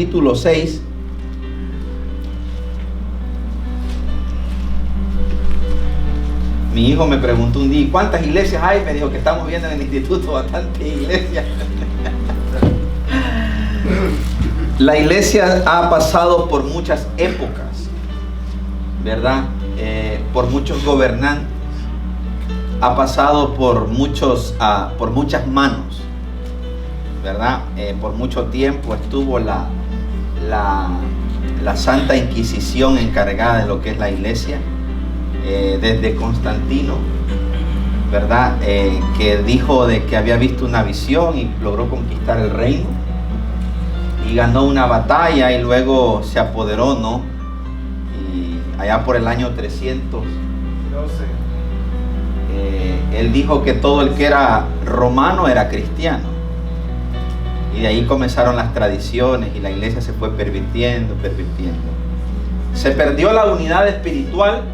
Capítulo 6. Mi hijo me preguntó un día, ¿cuántas iglesias hay? Me dijo que estamos viendo en el instituto bastantes iglesias. La iglesia ha pasado por muchas épocas, ¿verdad? Por muchos gobernantes. Ha pasado por muchas manos, ¿verdad? Por mucho tiempo estuvo la Santa Inquisición encargada de lo que es la iglesia, desde Constantino, ¿verdad? Que dijo de que había visto una visión y logró conquistar el reino y ganó una batalla y luego se apoderó, ¿no? Y allá por el año 312, él dijo que todo el que era romano era cristiano. Y de ahí comenzaron las tradiciones y la iglesia se fue pervirtiendo. Se perdió la unidad espiritual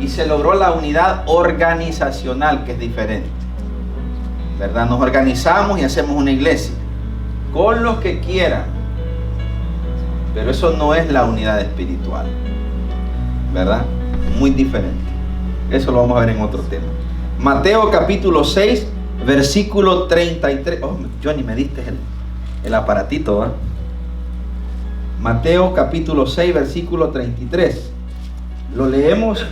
y se logró la unidad organizacional, que es diferente, ¿verdad? Nos organizamos y hacemos una iglesia con los que quieran, pero eso no es la unidad espiritual, ¿verdad? Muy diferente. Eso lo vamos a ver en otro tema. Mateo capítulo 6, versículo 33. Oh, Johnny, me diste el aparatito, ¿eh? Mateo capítulo 6, versículo 33. Lo leemos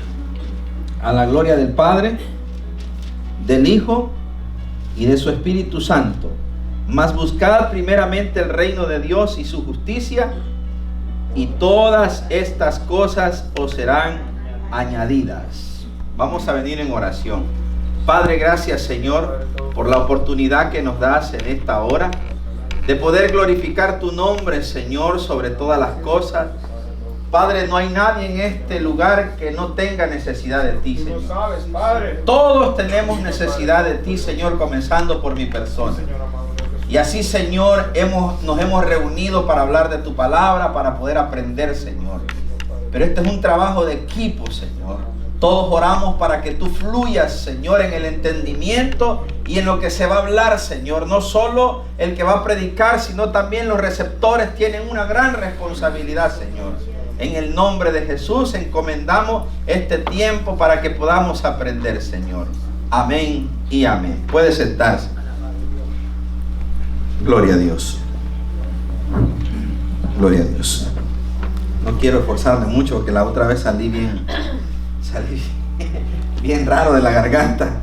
a la gloria del Padre, del Hijo y de su Espíritu Santo. Mas buscad primeramente el reino de Dios y su justicia, y todas estas cosas os serán añadidas. Vamos a venir en oración. Padre, gracias, Señor, por la oportunidad que nos das en esta hora de poder glorificar tu nombre, Señor, sobre todas las cosas. Padre, no hay nadie en este lugar que no tenga necesidad de ti, Señor. Todos tenemos necesidad de ti, Señor, comenzando por mi persona. Y así, Señor, nos hemos reunido para hablar de tu palabra, para poder aprender, Señor. Pero este es un trabajo de equipo, Señor. Todos oramos para que tú fluyas, Señor, en el entendimiento y en lo que se va a hablar, Señor. No solo el que va a predicar, sino también los receptores tienen una gran responsabilidad, Señor. En el nombre de Jesús encomendamos este tiempo para que podamos aprender, Señor. Amén y amén. Puede sentarse. Gloria a Dios. Gloria a Dios. No quiero esforzarme mucho porque la otra vez salí bien raro de la garganta.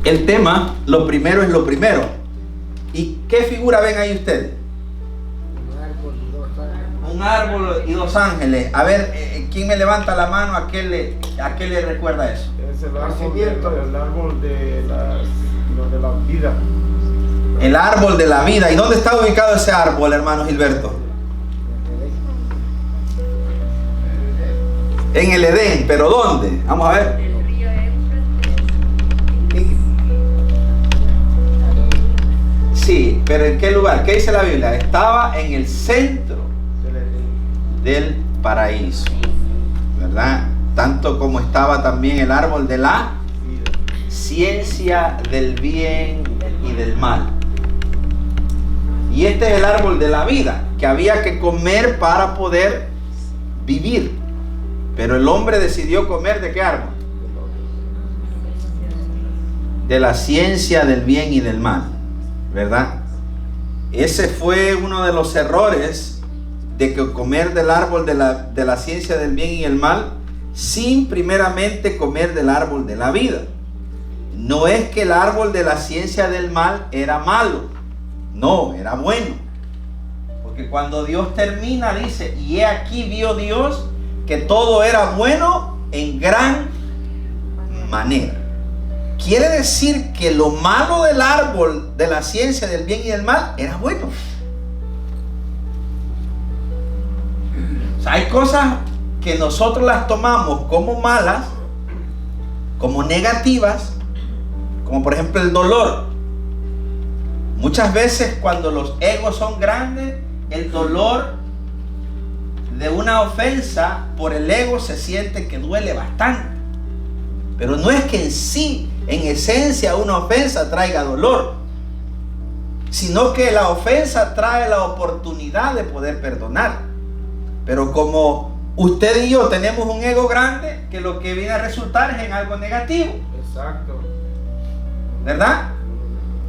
El tema, lo primero es lo primero. ¿Y qué figura ven ahí ustedes? Un árbol y dos ángeles. A ver, ¿quién me levanta la mano? ¿A qué le recuerda eso? Es el árbol de la vida. El árbol de la vida. ¿Y dónde está ubicado ese árbol, hermano Gilberto? En el Edén. ¿Pero dónde? Vamos a ver. El río Sí, pero ¿en qué lugar? ¿Qué dice la Biblia? Estaba en el centro del paraíso, ¿verdad? Tanto como estaba también el árbol de la ciencia del bien y del mal. Y este es el árbol de la vida, que había que comer para poder vivir. Pero el hombre decidió comer ¿de qué árbol? De la ciencia del bien y del mal, ¿verdad? Ese fue uno de los errores, de que comer del árbol de la ciencia del bien y el mal, sin primeramente comer del árbol de la vida. No es que el árbol de la ciencia del mal era malo, no, era bueno. Porque cuando Dios termina, dice, y he aquí vio Dios que todo era bueno en gran manera. Quiere decir que lo malo del árbol de la ciencia del bien y del mal era bueno. O sea, hay cosas que nosotros las tomamos como malas, como negativas, como por ejemplo el dolor. Muchas veces cuando los egos son grandes, el dolor de una ofensa por el ego se siente que duele bastante. Pero no es que en sí, en esencia, una ofensa traiga dolor. sino que la ofensa trae la oportunidad de poder perdonar. Pero como usted y yo tenemos un ego grande, que lo que viene a resultar es en algo negativo. Exacto. ¿Verdad?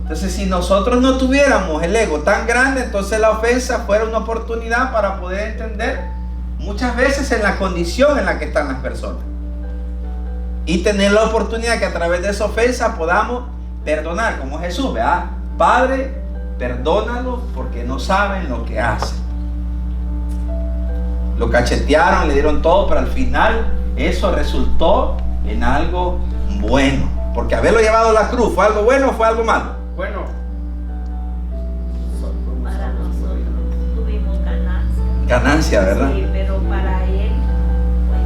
Entonces, si nosotros no tuviéramos el ego tan grande, entonces la ofensa fuera una oportunidad para poder entender muchas veces en la condición en la que están las personas. Y tener la oportunidad que a través de esa ofensa podamos perdonar, como Jesús, ¿verdad? Padre, perdónalos porque no saben lo que hacen. Lo cachetearon, le dieron todo, pero al final eso resultó en algo bueno. Porque haberlo llevado a la cruz, ¿fue algo bueno o fue algo malo? Bueno. Para nosotros tuvimos ganancia. Ganancia, ¿verdad? Sí, pero para él, pues,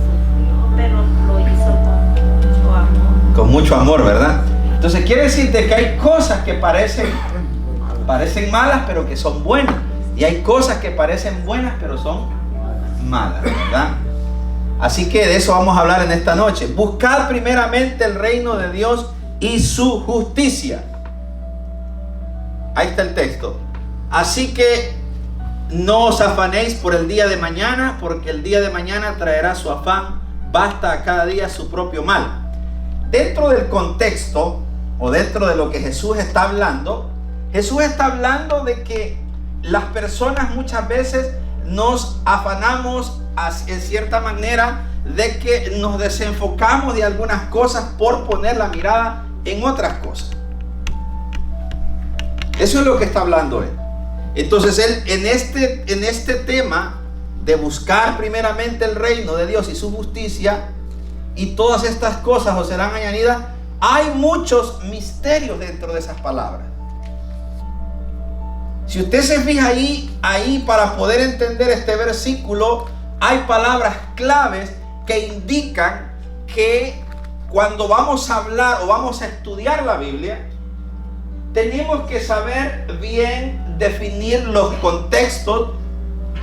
sufrió, pero lo hizo con mucho amor. Con mucho amor, ¿verdad? Entonces quiere decirte que hay cosas que parecen malas, pero que son buenas. Y hay cosas que parecen buenas, pero son malas, ¿verdad? Así que de eso vamos a hablar en esta noche. Buscad primeramente el reino de Dios y su justicia. Ahí está el texto. Así que no os afanéis por el día de mañana, porque el día de mañana traerá su afán. Basta a cada día su propio mal. Dentro del contexto, o dentro de lo que Jesús está hablando de que las personas muchas veces nos afanamos en cierta manera, de que nos desenfocamos de algunas cosas por poner la mirada en otras cosas. Eso es lo que está hablando él. Entonces él en este tema de buscar primeramente el reino de Dios y su justicia, y todas estas cosas os serán añadidas, hay muchos misterios dentro de esas palabras. Si usted se fija ahí para poder entender este versículo, hay palabras claves que indican que cuando vamos a hablar o vamos a estudiar la Biblia, tenemos que saber bien definir los contextos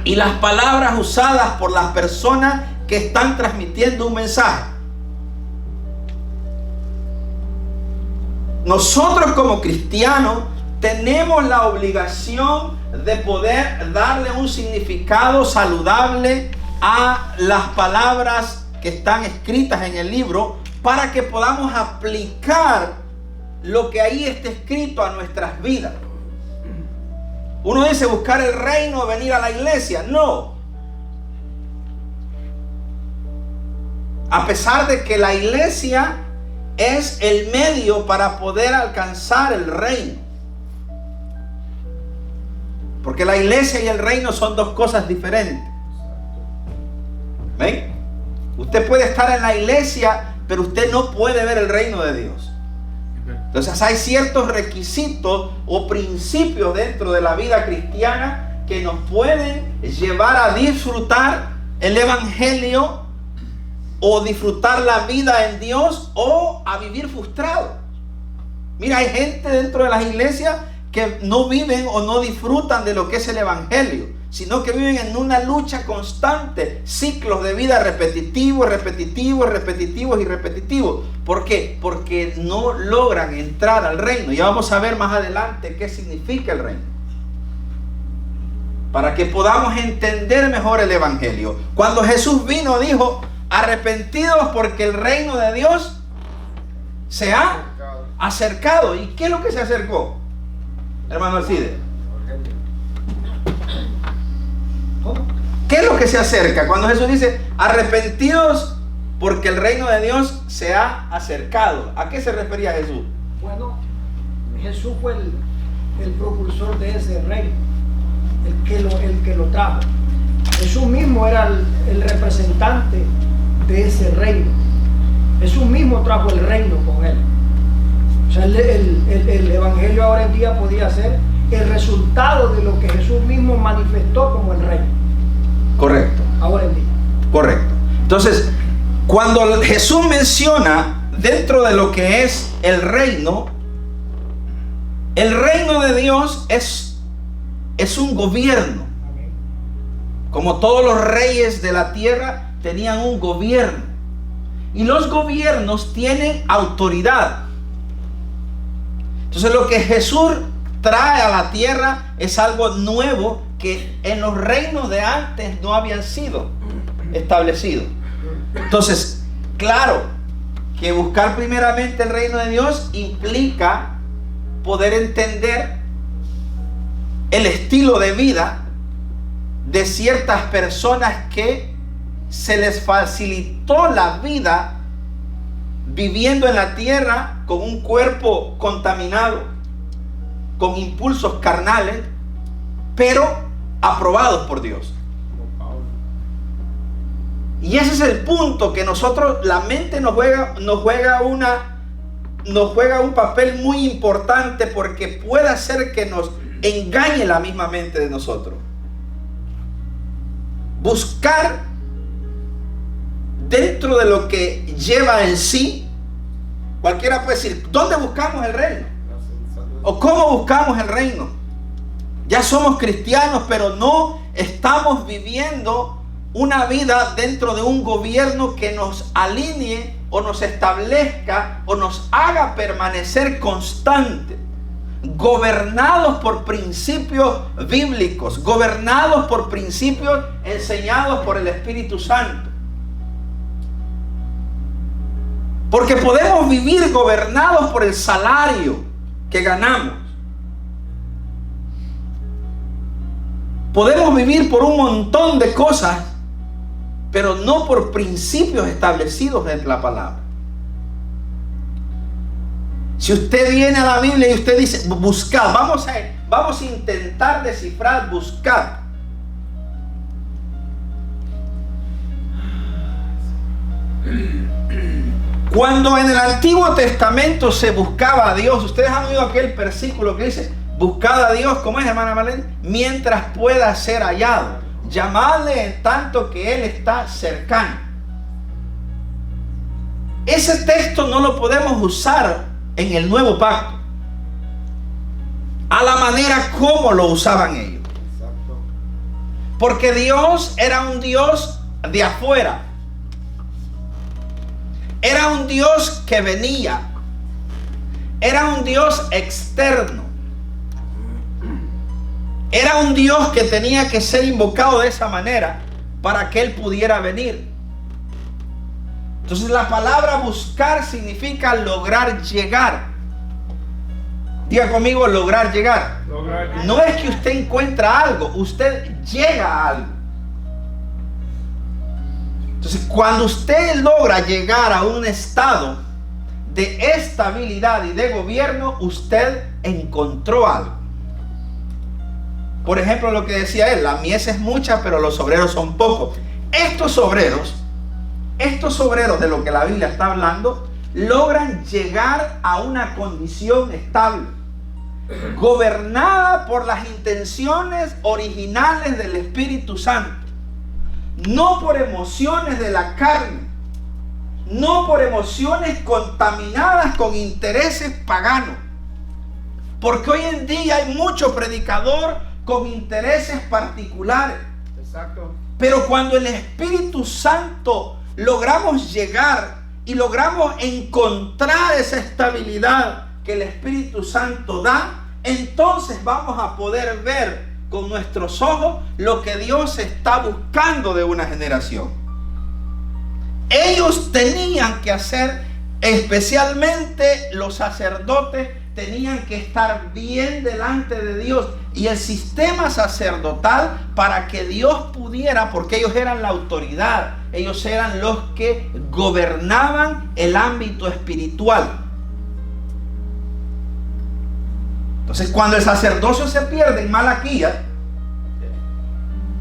y las palabras usadas por las personas que están transmitiendo un mensaje. Nosotros como cristianos tenemos la obligación de poder darle un significado saludable a las palabras que están escritas en el libro, para que podamos aplicar lo que ahí está escrito a nuestras vidas. Uno dice buscar el reino, venir a la iglesia. No. A pesar de que la iglesia es el medio para poder alcanzar el reino. Porque la iglesia y el reino son dos cosas diferentes. ¿Ven? Usted puede estar en la iglesia, pero usted no puede ver el reino de Dios. Entonces hay ciertos requisitos o principios dentro de la vida cristiana que nos pueden llevar a disfrutar el evangelio, o disfrutar la vida en Dios, o a vivir frustrado. Mira, hay gente dentro de las iglesias que no viven o no disfrutan de lo que es el evangelio, sino que viven en una lucha constante, ciclos de vida repetitivos. ¿Por qué? Porque no logran entrar al reino. Ya vamos a ver más adelante qué significa el reino, para que podamos entender mejor el evangelio. Cuando Jesús vino, dijo: arrepentidos porque el reino de Dios se ha acercado. ¿Y qué es lo que se acercó, hermano Alcide? ¿Qué es lo que se acerca? Cuando Jesús dice arrepentidos porque el reino de Dios se ha acercado, ¿a qué se refería Jesús? Bueno, Jesús fue el propulsor de ese reino, el que lo trajo. Jesús mismo era el representante de ese reino. Jesús mismo trajo el reino con él. O sea, el evangelio ahora en día podía ser el resultado de lo que Jesús mismo manifestó como el reino. Correcto. Ahora en día. Correcto. Entonces, cuando Jesús menciona dentro de lo que es el reino de Dios es un gobierno. Como todos los reyes de la tierra tenían un gobierno. Y los gobiernos tienen autoridad. Entonces lo que Jesús trae a la tierra es algo nuevo que en los reinos de antes no habían sido establecidos. Entonces, claro que buscar primeramente el reino de Dios implica poder entender el estilo de vida de ciertas personas que se les facilitó la vida viviendo en la tierra con un cuerpo contaminado, con impulsos carnales, pero aprobados por Dios. Y ese es el punto que nosotros, la mente nos juega un papel muy importante, porque puede hacer que nos engañe la misma mente de nosotros. Buscar dentro de lo que lleva en sí, cualquiera puede decir, ¿dónde buscamos el reino? ¿O cómo buscamos el reino? Ya somos cristianos, pero no estamos viviendo una vida dentro de un gobierno que nos alinee o nos establezca o nos haga permanecer constantes, gobernados por principios bíblicos, gobernados por principios enseñados por el Espíritu Santo. Porque podemos vivir gobernados por el salario que ganamos. Podemos vivir por un montón de cosas, pero no por principios establecidos en la palabra. Si usted viene a la Biblia y usted dice, buscar, vamos a intentar descifrar, buscar. Cuando en el Antiguo Testamento se buscaba a Dios, ustedes han oído aquel versículo que dice, buscad a Dios, ¿cómo es, hermana Marlene? Mientras pueda ser hallado. Llamadle en tanto que Él está cercano. Ese texto no lo podemos usar en el nuevo pacto a la manera como lo usaban ellos. Exacto. Porque Dios era un Dios de afuera. Era un Dios que venía. Era un Dios externo. Era un Dios que tenía que ser invocado de esa manera para que Él pudiera venir. Entonces la palabra buscar significa lograr llegar. Diga conmigo, lograr llegar. No es que usted encuentra algo, usted llega a algo. Entonces cuando usted logra llegar a un estado de estabilidad y de gobierno, usted encontró algo. Por ejemplo, lo que decía él, la mies es mucha, pero los obreros son pocos. Estos obreros de lo que la Biblia está hablando, logran llegar a una condición estable, gobernada por las intenciones originales del Espíritu Santo, no por emociones de la carne, no por emociones contaminadas con intereses paganos. Porque hoy en día hay mucho predicador con intereses particulares. Exacto. Pero cuando el Espíritu Santo logramos llegar y logramos encontrar esa estabilidad que el Espíritu Santo da, entonces vamos a poder ver con nuestros ojos lo que Dios está buscando de una generación. Ellos tenían que hacer, especialmente los sacerdotes, tenían que estar bien delante de Dios y el sistema sacerdotal, para que Dios pudiera, porque ellos eran la autoridad, ellos eran los que gobernaban el ámbito espiritual. Entonces cuando el sacerdocio se pierde en Malaquías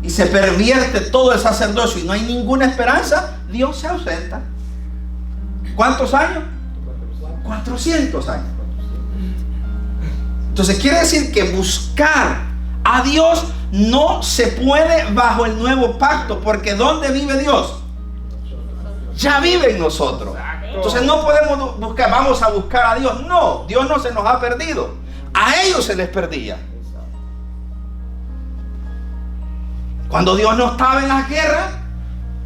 y se pervierte todo el sacerdocio y no hay ninguna esperanza, Dios se ausenta. ¿Cuántos años? 400 años. Entonces quiere decir que buscar a Dios no se puede bajo el nuevo pacto, porque ¿dónde vive Dios? Ya vive en nosotros. Entonces no podemos buscar, vamos a buscar a Dios. No, Dios no se nos ha perdido. A ellos se les perdía. Cuando Dios no estaba en la guerra,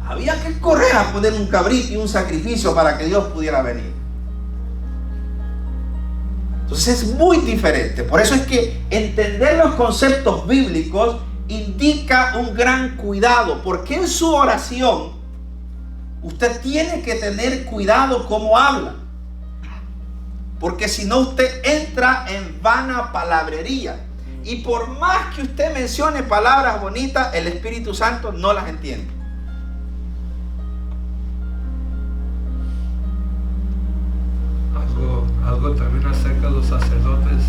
había que correr a poner un cabrito y un sacrificio para que Dios pudiera venir. Entonces es muy diferente. Por eso es que entender los conceptos bíblicos indica un gran cuidado, porque en su oración usted tiene que tener cuidado cómo habla, porque si no usted entra en vana palabrería, y por más que usted mencione palabras bonitas, el Espíritu Santo no las entiende. Algo también acerca de los sacerdotes.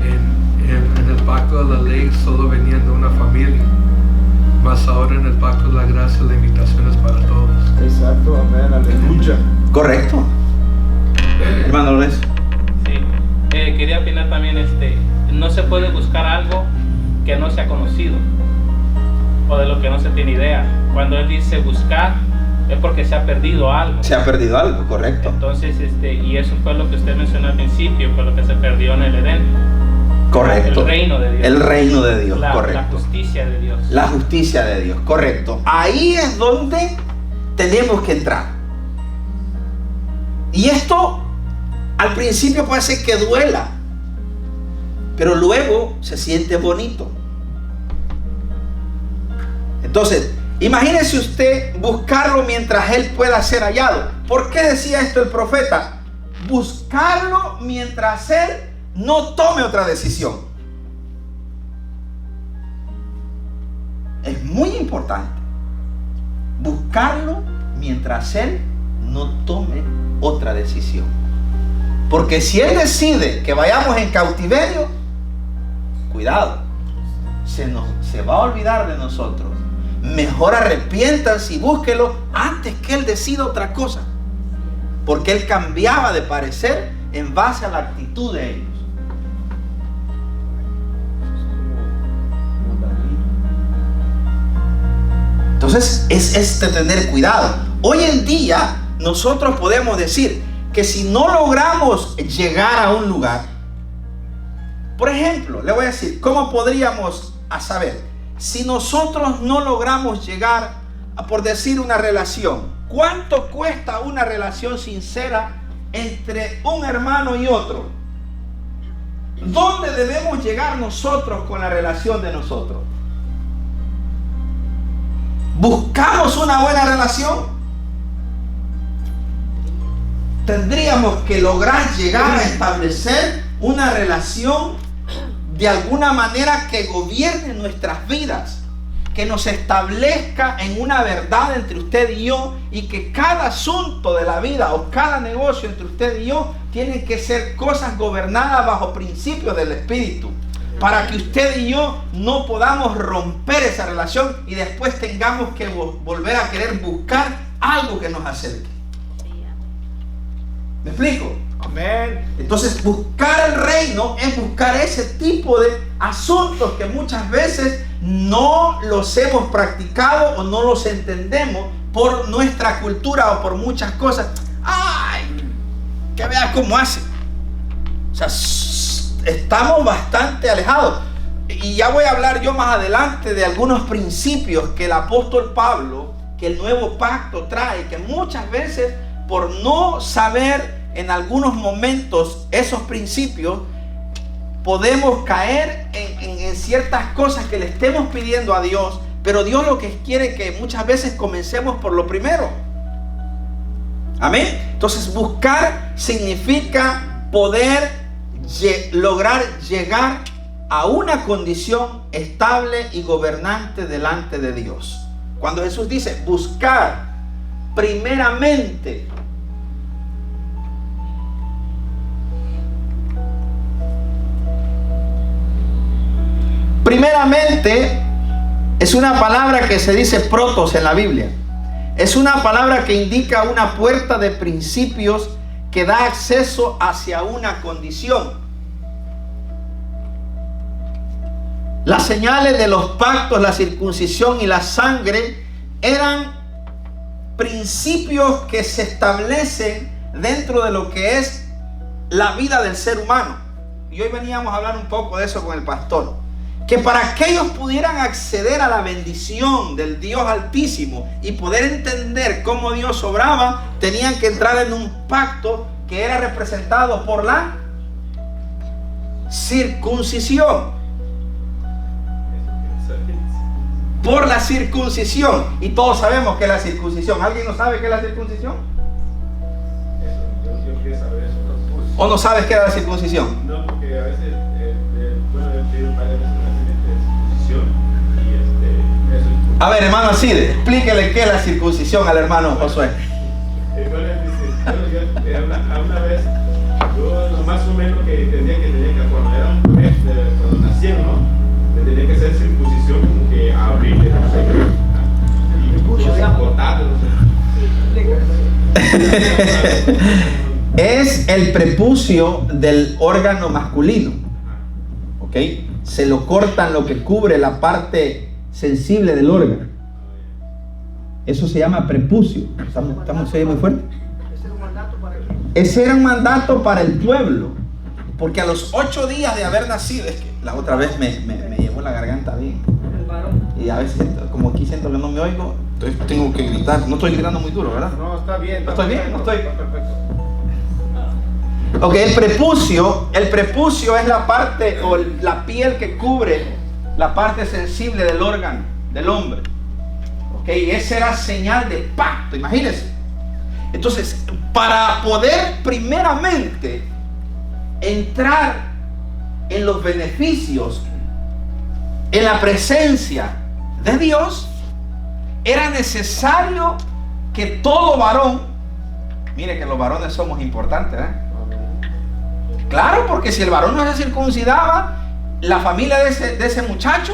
En el pacto de la ley solo venían de una familia, mas ahora en el pacto de la gracia la invitación es para todos. Exacto, amén, aleluya. Correcto. Hermano Lorenzo. Sí, quería opinar también, no se puede buscar algo que no sea conocido o de lo que no se tiene idea. Cuando él dice buscar, es porque se ha perdido algo. Se ha perdido algo, correcto. Entonces, y eso fue lo que usted mencionó al principio, fue lo que se perdió en el Edén. Correcto. El reino de Dios. El reino de Dios, correcto. La justicia de Dios. La justicia de Dios, correcto. Ahí es donde tenemos que entrar. Y esto al principio puede ser que duela, pero luego se siente bonito. Entonces, imagínese usted buscarlo mientras él pueda ser hallado. ¿Por qué decía esto el profeta? Buscarlo mientras él no tome otra decisión. Es muy importante buscarlo mientras él no tome otra decisión. Porque si él decide que vayamos en cautiverio, cuidado, se va a olvidar de nosotros. Mejor arrepiéntanse y búsquelo antes que él decida otra cosa. Porque él cambiaba de parecer en base a la actitud de ellos. Entonces es de tener cuidado. Hoy en día nosotros podemos decir que si no logramos llegar a un lugar, por ejemplo, le voy a decir, ¿cómo podríamos saber? Si nosotros no logramos llegar a, por decir, una relación, ¿cuánto cuesta una relación sincera entre un hermano y otro? ¿Dónde debemos llegar nosotros con la relación de nosotros? ¿Buscamos una buena relación? Tendríamos que lograr llegar a establecer una relación de alguna manera que gobierne nuestras vidas, que nos establezca en una verdad entre usted y yo, y que cada asunto de la vida o cada negocio entre usted y yo tienen que ser cosas gobernadas bajo principios del Espíritu, para que usted y yo no podamos romper esa relación y después tengamos que volver a querer buscar algo que nos acerque. ¿Me explico? Amén. Entonces, buscar el reino es buscar ese tipo de asuntos que muchas veces no los hemos practicado o no los entendemos por nuestra cultura o por muchas cosas. ¡Ay! Que vea cómo hace. O sea, estamos bastante alejados. Y ya voy a hablar yo más adelante de algunos principios que el apóstol Pablo, que el nuevo pacto trae, que muchas veces por no saber en algunos momentos esos principios, podemos caer en ciertas cosas que le estemos pidiendo a Dios, pero Dios lo que quiere es que muchas veces comencemos por lo primero. Amén. Entonces, buscar significa poder lograr llegar a una condición estable y gobernante delante de Dios. Cuando Jesús dice buscar primeramente, es una palabra que se dice protos en la Biblia. Es una palabra que indica una puerta de principios que da acceso hacia una condición. Las señales de los pactos, la circuncisión y la sangre eran principios que se establecen dentro de lo que es la vida del ser humano. Y hoy veníamos a hablar un poco de eso con el pastor. Que para que ellos pudieran acceder a la bendición del Dios Altísimo y poder entender cómo Dios obraba, tenían que entrar en un pacto que era representado por la circuncisión. Por la circuncisión. Y todos sabemos que es la circuncisión. ¿Alguien no sabe qué es la circuncisión? Yo quería saber eso. ¿O no sabes qué es la circuncisión? No, porque a veces, bueno, he pedido varias veces una circuncisión y eso es. A ver, hermano Alcide, explíquele qué es la circuncisión al hermano Josué. Una vez, yo lo más o menos que tenía que cuando era un bebé, cuando nacieron, ¿no? Le tenía que hacer circuncisión como que abrirle, no sé qué. Cortarlo, no sé. Es el prepucio del órgano masculino. ¿Ok? Se lo cortan lo que cubre la parte sensible del órgano. Eso se llama prepucio. ¿Estamos muy fuerte? Ese era un mandato para el pueblo. Porque a los 8 días de haber nacido, es que la otra vez me llevó la garganta bien. Y a veces, como aquí siento que no me oigo, entonces tengo que gritar. No estoy gritando muy duro, ¿verdad? No, está bien. ¿No estoy bien? ¿No estoy? Perfecto. Ok, el prepucio es la parte o la piel que cubre la parte sensible del órgano del hombre. Ok, esa era señal de pacto, imagínense. Entonces, para poder primeramente entrar en los beneficios, en la presencia de Dios, era necesario que todo varón, mire que los varones somos importantes, ¿eh? Claro, porque si el varón no se circuncidaba, la familia de ese muchacho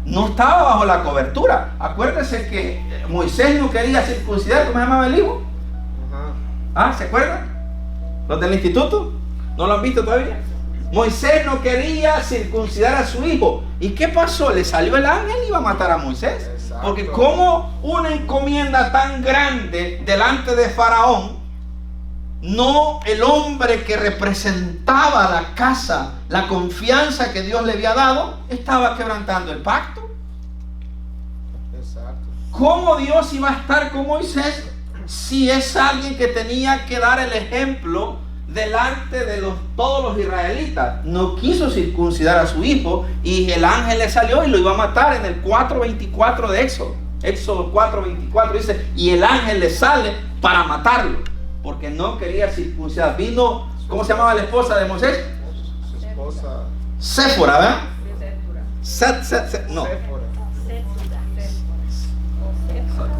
no estaba bajo la cobertura. Acuérdense que Moisés no quería circuncidar. ¿Cómo se llamaba el hijo? ¿Se acuerdan? ¿Los del instituto? ¿No lo han visto todavía? Moisés no quería circuncidar a su hijo. ¿Y qué pasó? Le salió el ángel y iba a matar a Moisés. Exacto. Porque como una encomienda tan grande delante de Faraón, no el hombre que representaba la casa, la confianza que Dios le había dado, estaba quebrantando el pacto. Exacto. ¿Cómo Dios iba a estar con Moisés si es alguien que tenía que dar el ejemplo delante de todos los israelitas? No quiso circuncidar a su hijo y el ángel le salió y lo iba a matar en el 4:24 de Éxodo. Éxodo 4:24 dice, y el ángel le sale para matarlo, porque no quería circuncidar. Vino, ¿cómo se llamaba la esposa de Moisés? Su esposa. Séfora, ¿verdad? No.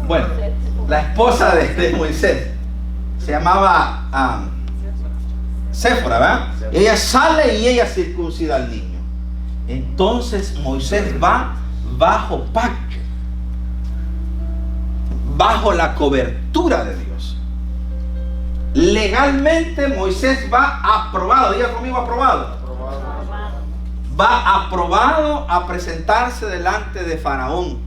Bueno, la esposa de Moisés se llamaba Séfora, ¿verdad? Ella sale y ella circuncida al niño. Entonces Moisés va bajo pacto, bajo la cobertura de Dios. Legalmente Moisés va aprobado, diga conmigo aprobado. Va aprobado a presentarse delante de Faraón.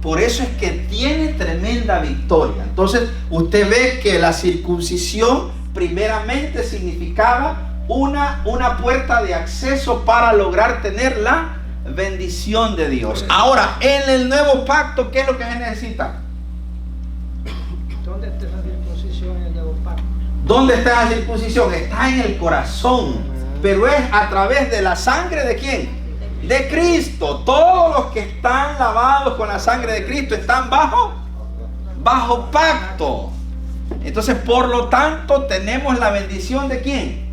Por eso es que tiene tremenda victoria. Entonces usted ve que la circuncisión primeramente significaba una puerta de acceso para lograr tener la bendición de Dios. Ahora, en el nuevo pacto, ¿qué es lo que se necesita? ¿Dónde está esa circuncisión en el nuevo pacto? ¿Dónde está la circuncisión? Está en el corazón. Pero es a través de la sangre de ¿quién? De Cristo. Todos los que están lavados con la sangre de Cristo están bajo pacto. Entonces, por lo tanto, tenemos la bendición de ¿quién?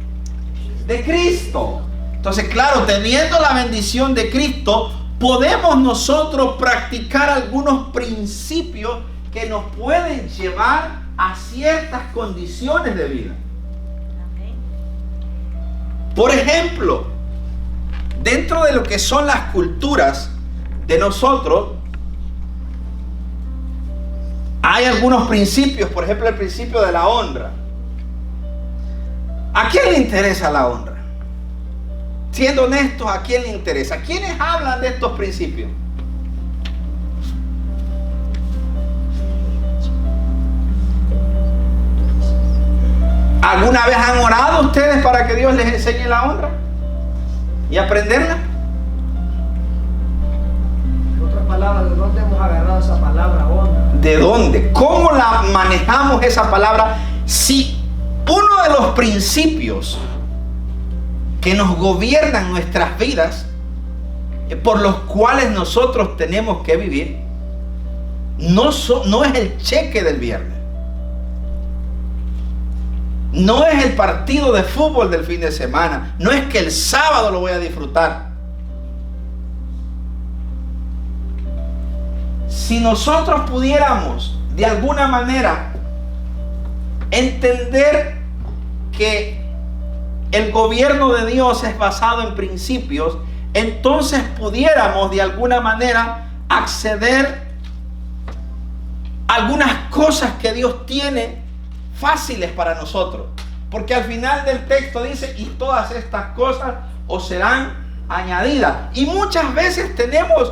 De Cristo. Entonces, claro, teniendo la bendición de Cristo, podemos nosotros practicar algunos principios que nos pueden llevar a ciertas condiciones de vida. Por ejemplo, dentro de lo que son las culturas de nosotros, hay algunos principios. Por ejemplo, el principio de la honra. ¿A quién le interesa la honra? Siendo honestos, ¿a quién le interesa? ¿Quiénes hablan de estos principios? ¿Alguna vez han orado ustedes para que Dios les enseñe la honra y aprenderla? En otras palabras, ¿de dónde hemos agarrado esa palabra honra? ¿De dónde? ¿Cómo la manejamos esa palabra? Si uno de los principios que nos gobiernan nuestras vidas, por los cuales nosotros tenemos que vivir, no es el cheque del viernes, no es el partido de fútbol del fin de semana, no es que el sábado lo voy a disfrutar. Si nosotros pudiéramos de alguna manera entender que el gobierno de Dios es basado en principios, entonces pudiéramos de alguna manera acceder a algunas cosas que Dios tiene fáciles para nosotros. Porque al final del texto dice, y todas estas cosas os serán añadidas. Y muchas veces tenemos,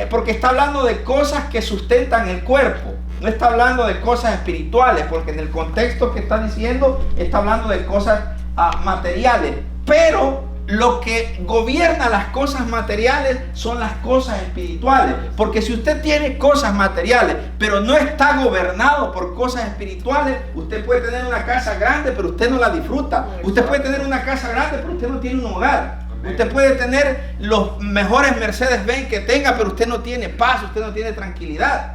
porque está hablando de cosas que sustentan el cuerpo. No está hablando de cosas espirituales, porque en el contexto que está diciendo, está hablando de cosas materiales. Pero lo que gobierna las cosas materiales son las cosas espirituales. Porque si usted tiene cosas materiales, pero no está gobernado por cosas espirituales, usted puede tener una casa grande, pero usted no la disfruta. Usted puede tener una casa grande, pero usted no tiene un hogar. Usted puede tener los mejores Mercedes-Benz que tenga, pero usted no tiene paz, usted no tiene tranquilidad.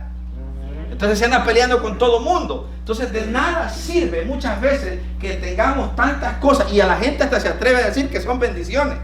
Entonces se anda peleando con todo mundo. Entonces de nada sirve muchas veces que tengamos tantas cosas, y a la gente hasta se atreve a decir que son bendiciones.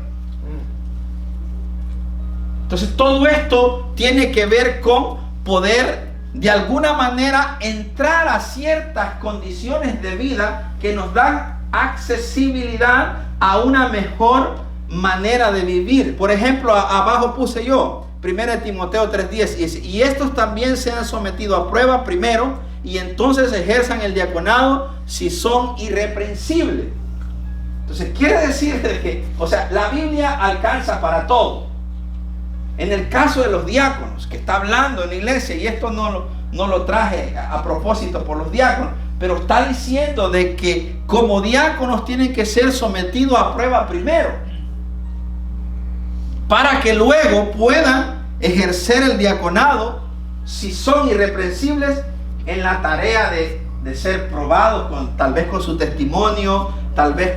Entonces todo esto tiene que ver con poder de alguna manera entrar a ciertas condiciones de vida que nos dan accesibilidad a una mejor manera de vivir. Por ejemplo, abajo puse yo 1 Timoteo 3:10, y estos también sean sometidos a prueba primero, y entonces ejerzan el diaconado si son irreprensibles. Entonces quiere decir que, la Biblia alcanza para todo. En el caso de los diáconos, que está hablando en la iglesia, y esto no lo traje a propósito por los diáconos, pero está diciendo de que como diáconos tienen que ser sometidos a prueba primero, para que luego puedan ejercer el diaconado si son irreprensibles en la tarea de ser probados, tal vez con su testimonio, tal vez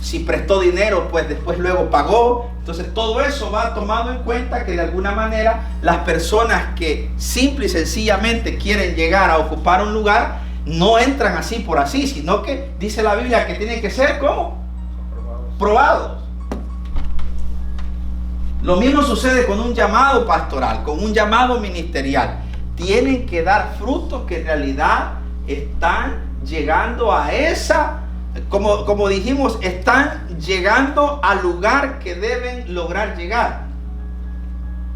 si prestó dinero, pues después luego pagó. Entonces todo eso va tomado en cuenta, que de alguna manera las personas que simple y sencillamente quieren llegar a ocupar un lugar no entran así por así, sino que dice la Biblia que tienen que ser ¿cómo? Probados. Lo mismo sucede con un llamado pastoral, con un llamado ministerial. Tienen que dar frutos que en realidad están llegando a como dijimos, están llegando al lugar que deben lograr llegar.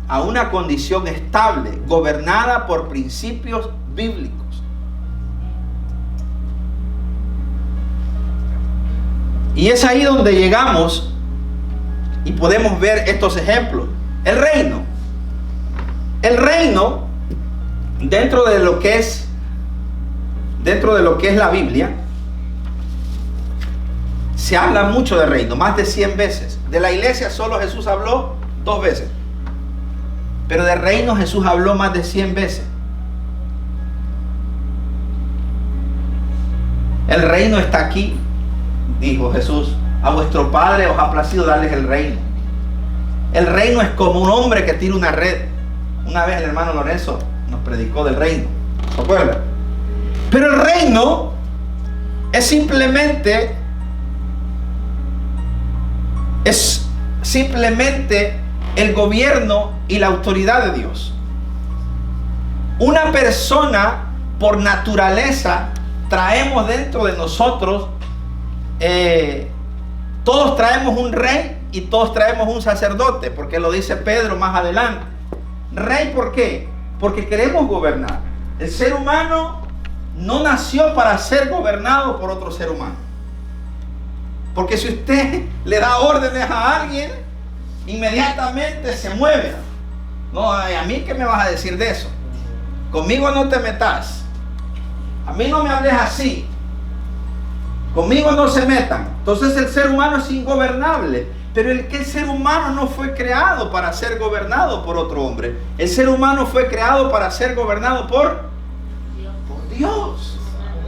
A una condición estable, gobernada por principios bíblicos. Y es ahí donde llegamos y podemos ver estos ejemplos. El reino, dentro de lo que es la Biblia, se habla mucho de reino, más de 100 veces. De la iglesia solo Jesús habló 2 veces, pero de reino Jesús habló más de 100 veces. El reino está aquí, dijo Jesús. A vuestro Padre os ha placido darles el reino. El reino es como un hombre que tira una red. Una vez el hermano Lorenzo nos predicó del reino, ¿se acuerdan? Pero el reino es simplemente el gobierno y la autoridad de Dios. Una persona, por naturaleza, traemos dentro de nosotros, todos traemos un rey y todos traemos un sacerdote, porque lo dice Pedro más adelante. Rey, ¿por qué? Porque queremos gobernar. El ser humano no nació para ser gobernado por otro ser humano. Porque si usted le da órdenes a alguien, inmediatamente se mueve. No, a mí ¿qué me vas a decir de eso? Conmigo no te metas. A mí no me hables así. Conmigo no se metan. Entonces el ser humano es ingobernable. Pero el ser humano no fue creado para ser gobernado por otro hombre. El ser humano fue creado para ser gobernado por Dios.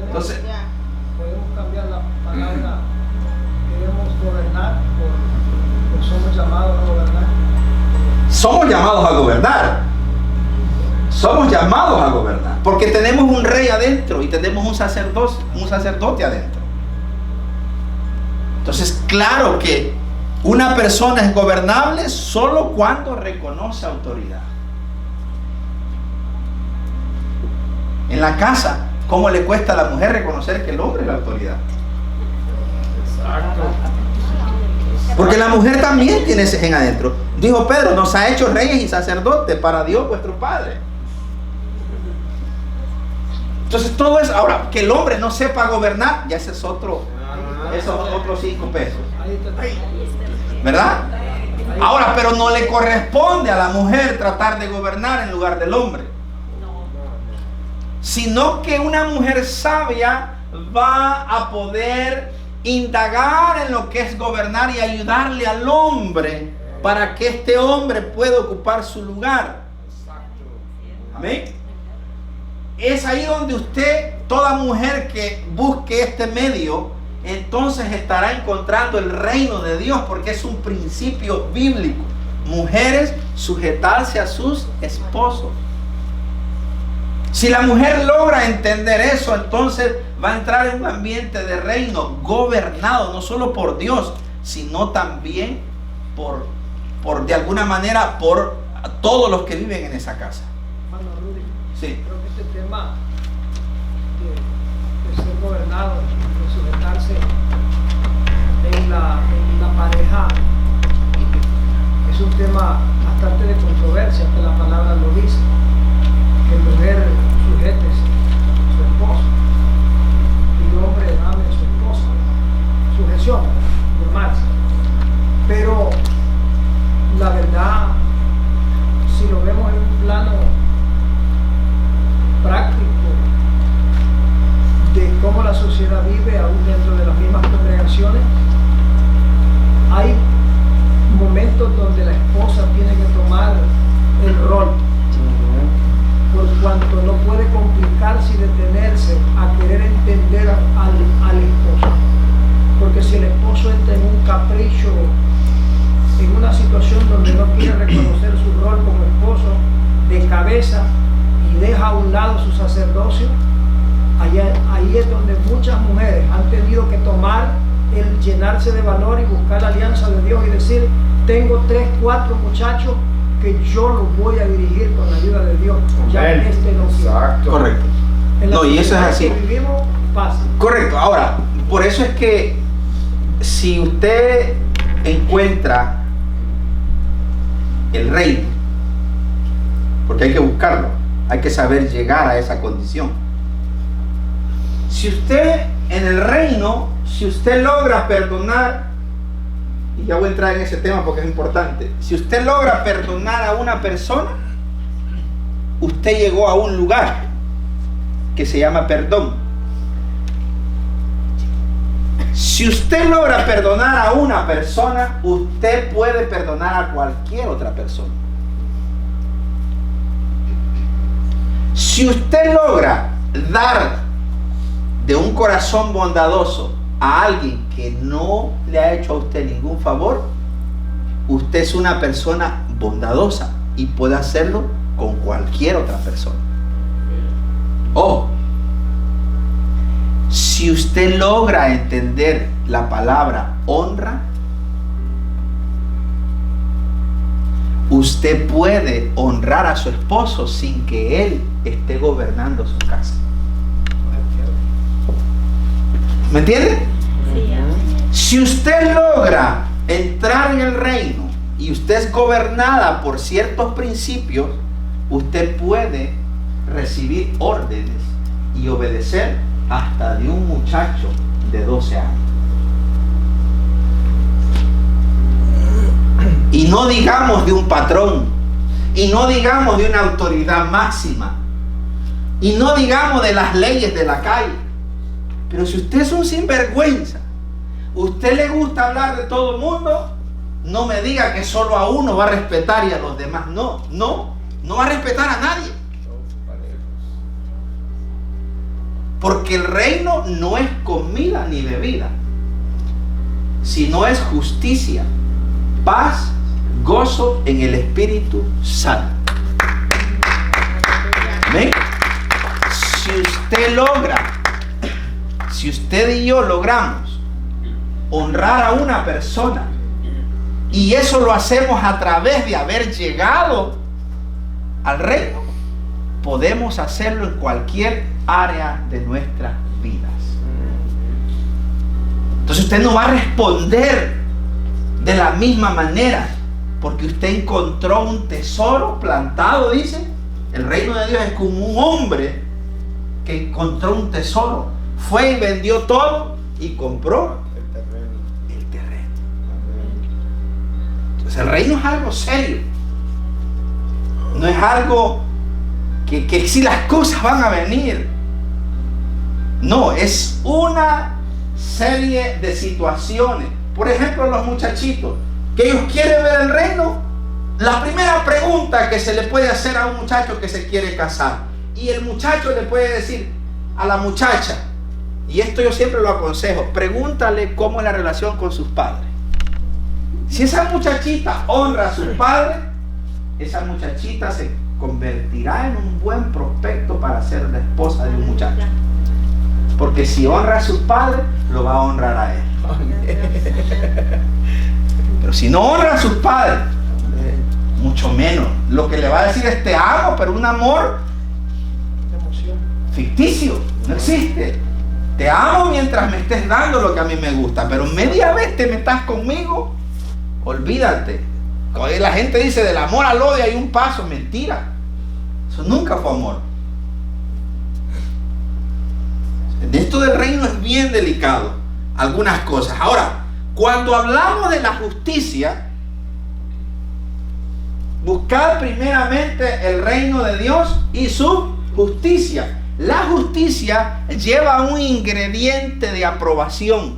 Entonces, podemos cambiar la palabra. Queremos gobernar por llamados a gobernar. Somos llamados a gobernar. Somos llamados a gobernar. Porque tenemos un rey adentro y tenemos un sacerdote adentro. Entonces, claro que una persona es gobernable solo cuando reconoce autoridad. En la casa, ¿cómo le cuesta a la mujer reconocer que el hombre es la autoridad? Exacto. Porque la mujer también tiene ese gen adentro. Dijo Pedro, nos ha hecho reyes y sacerdotes para Dios vuestro Padre. Entonces todo eso, ahora, que el hombre no sepa gobernar, ya ese es otros 5 pesos. ¿Verdad? Ahora, pero no le corresponde a la mujer tratar de gobernar en lugar del hombre. Sino que una mujer sabia va a poder indagar en lo que es gobernar y ayudarle al hombre para que este hombre pueda ocupar su lugar. Amén. Es ahí donde usted, toda mujer que busque este medio, entonces estará encontrando el reino de Dios, porque es un principio bíblico. Mujeres, sujetarse a sus esposos. Si la mujer logra entender eso, entonces va a entrar en un ambiente de reino gobernado, no solo por Dios, sino también por de alguna manera, por todos los que viven en esa casa. Hermano Rudy, Sí. creo que este tema de ser gobernado, de sujetarse en la pareja, es un tema bastante de controversia, que la palabra lo dice. Que mujer sujétese a su esposo y el hombre ame a su esposa. Sujeción, normal. Pero la verdad, si lo vemos en un plano práctico de cómo la sociedad vive aún dentro de las mismas congregaciones, hay momentos donde la esposa tiene que tomar el rol, por cuanto no puede complicarse y detenerse a querer entender al esposo. Porque si el esposo entra en un capricho, en una situación donde no quiere reconocer su rol como esposo de cabeza y deja a un lado su sacerdocio, ahí es donde muchas mujeres han tenido que tomar el llenarse de valor y buscar la alianza de Dios y decir, tengo 3, 4 muchachos que yo los voy a dirigir con la ayuda de Dios. Ya este no quiere. Exacto. Correcto. En la No, y eso es sociedad así. que vivimos, fácil. Correcto. Ahora, por eso es que si usted encuentra el reino, porque hay que buscarlo, hay que saber llegar a esa condición. Si usted en el reino, si usted logra perdonar, y ya voy a entrar en ese tema porque es importante, si usted logra perdonar a una persona, usted llegó a un lugar que se llama perdón. Si usted logra perdonar a una persona, usted puede perdonar a cualquier otra persona. Si usted logra dar de un corazón bondadoso a alguien que no le ha hecho a usted ningún favor, usted es una persona bondadosa y puede hacerlo con cualquier otra persona. Oh, si usted logra entender la palabra honra, usted puede honrar a su esposo sin que él esté gobernando su casa. ¿Me entiende? Sí, amén. Si usted logra entrar en el reino y usted es gobernada por ciertos principios, usted puede recibir órdenes y obedecer hasta de un muchacho de 12 años. Y no digamos de un patrón, y no digamos de una autoridad máxima, y no digamos de las leyes de la calle. Pero si usted es un sinvergüenza, usted le gusta hablar de todo el mundo, no me diga que solo a uno va a respetar y a los demás no. No va a respetar a nadie. Porque el reino no es comida ni bebida, sino es justicia, paz, gozo en el Espíritu Santo. ¿Amén? Si usted y yo logramos honrar a una persona, y eso lo hacemos a través de haber llegado al reino, podemos hacerlo en cualquier área de nuestras vidas. Entonces usted no va a responder de la misma manera, porque usted encontró un tesoro plantado, dice. El reino de Dios es como un hombre que encontró un tesoro. Fue y vendió todo y compró el terreno. Entonces el reino es algo serio. No es algo que si las cosas van a venir. No, es una serie de situaciones. Por ejemplo, los muchachitos que ellos quieren ver el reino. La primera pregunta que se le puede hacer a un muchacho que se quiere casar, y el muchacho le puede decir a la muchacha, y esto yo siempre lo aconsejo, pregúntale cómo es la relación con sus padres. Si esa muchachita honra a sus padres, esa muchachita se convertirá en un buen prospecto para ser la esposa de un muchacho. Porque si honra a sus padres, lo va a honrar a él. Pero si no honra a sus padres, mucho menos. Lo que le va a decir es te amo, pero un amor ficticio, no existe. Te amo mientras me estés dando lo que a mí me gusta, pero media vez te metas conmigo, olvídate. Cuando la gente dice del amor al odio hay un paso, mentira. Eso nunca fue amor. De esto del reino es bien delicado algunas cosas. Ahora, cuando hablamos de la justicia, buscar primeramente el reino de Dios y su justicia. La justicia lleva un ingrediente de aprobación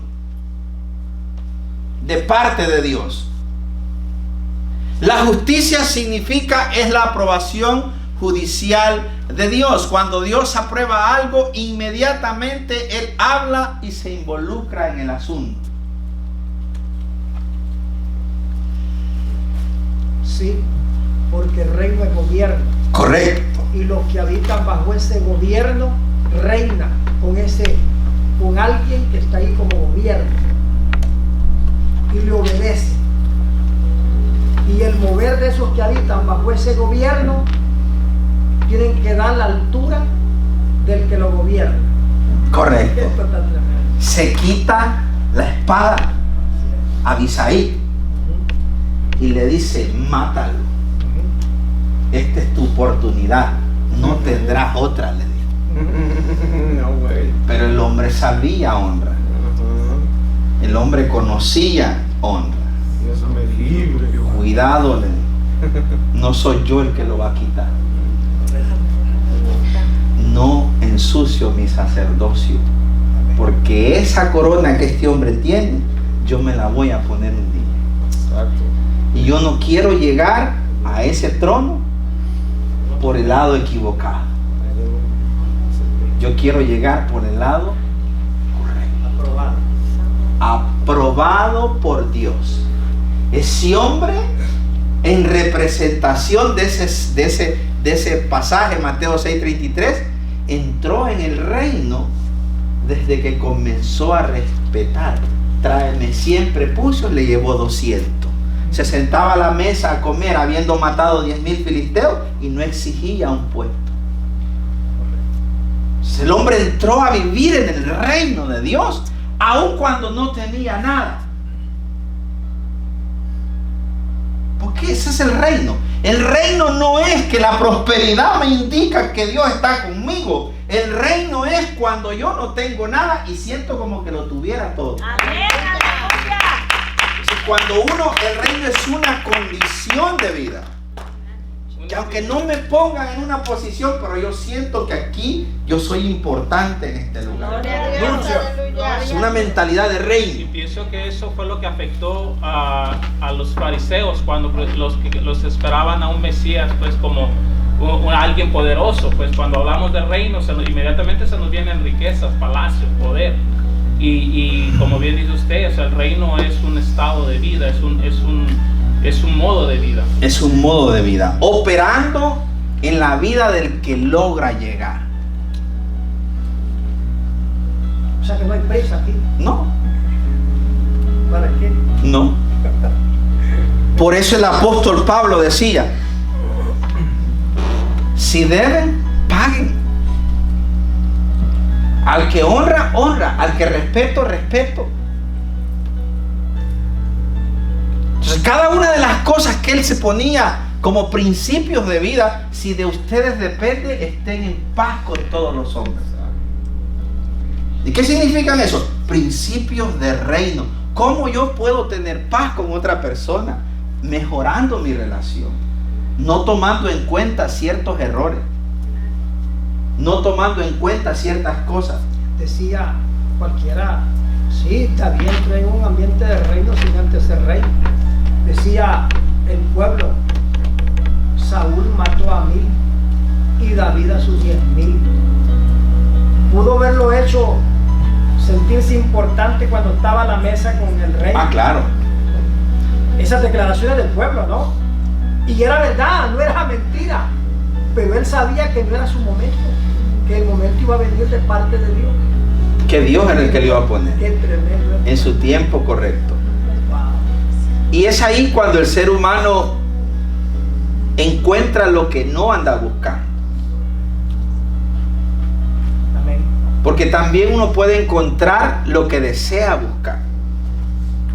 de parte de Dios. La justicia significa es la aprobación judicial de Dios. Cuando Dios aprueba algo, inmediatamente Él habla y se involucra en el asunto. Sí, porque el reino es gobierno. Correcto. Y los que habitan bajo ese gobierno reinan con alguien que está ahí como gobierno y le obedece. Y el mover de esos que habitan bajo ese gobierno tienen que dar la altura del que lo gobierna. Correcto. Se quita la espada a Abisaí y le dice, mátalo. Esta es tu oportunidad. No tendrás otra, le dijo. No, güey. Pero el hombre sabía honra. El hombre conocía honra. Dios me libre. Cuidado, le dijo. No soy yo el que lo va a quitar. No ensucio mi sacerdocio. Porque esa corona que este hombre tiene, yo me la voy a poner un día. Exacto. Y yo no quiero llegar a ese trono por el lado equivocado. Yo quiero llegar por el lado correcto. Aprobado por Dios. Ese hombre, en representación de ese pasaje, Mateo 6:33, entró en el reino desde que comenzó a respetar. Tráeme 100 prepucios, le llevó 200. Se sentaba a la mesa a comer habiendo matado 10,000 filisteos y no exigía un puesto. Entonces el hombre entró a vivir en el reino de Dios aun cuando no tenía nada. Porque ese es el reino. El reino no es que la prosperidad me indica que Dios está conmigo. El reino es cuando yo no tengo nada y siento como que lo tuviera todo. Amén, aleluya. Cuando el reino es una condición de vida, que aunque no me pongan en una posición, pero yo siento que aquí yo soy importante en este lugar. Es una mentalidad de Y reino. pienso que eso fue lo que afectó a los fariseos cuando pues, los esperaban a un Mesías, pues como alguien poderoso. Pues cuando hablamos de reino, inmediatamente se nos vienen riquezas, palacios, poder. Y como bien dice usted, o sea, el reino es un estado de vida, es un modo de vida. Es un modo de vida, operando en la vida del que logra llegar. O sea que no hay prisa aquí. No, ¿Para qué? no. Por eso el apóstol Pablo decía, si deben, paguen. Al que honra, honra. Al que respeto, respeto. Entonces, cada una de las cosas que él se ponía como principios de vida, si de ustedes depende, estén en paz con todos los hombres. ¿Y qué significan esos? Principios de reino. ¿Cómo yo puedo tener paz con otra persona? Mejorando mi relación, no tomando en cuenta ciertos errores, no tomando en cuenta ciertas cosas. Decía cualquiera, sí, está bien, trae un ambiente de reino sin antes ser rey. Decía el pueblo, Saúl mató a 1000 y David a sus 10,000. Pudo haberlo hecho sentirse importante cuando estaba a la mesa con el rey. Ah, claro. Esas declaraciones del pueblo, ¿no? Y era verdad, no era mentira. Pero él sabía que no era su momento, que el momento iba a venir de parte de Dios. Que Dios era el que le iba a poner Qué tremendo. en su tiempo correcto. Wow. Y es ahí cuando el ser humano encuentra lo que no anda buscando. Amén. Porque también uno puede encontrar lo que desea buscar.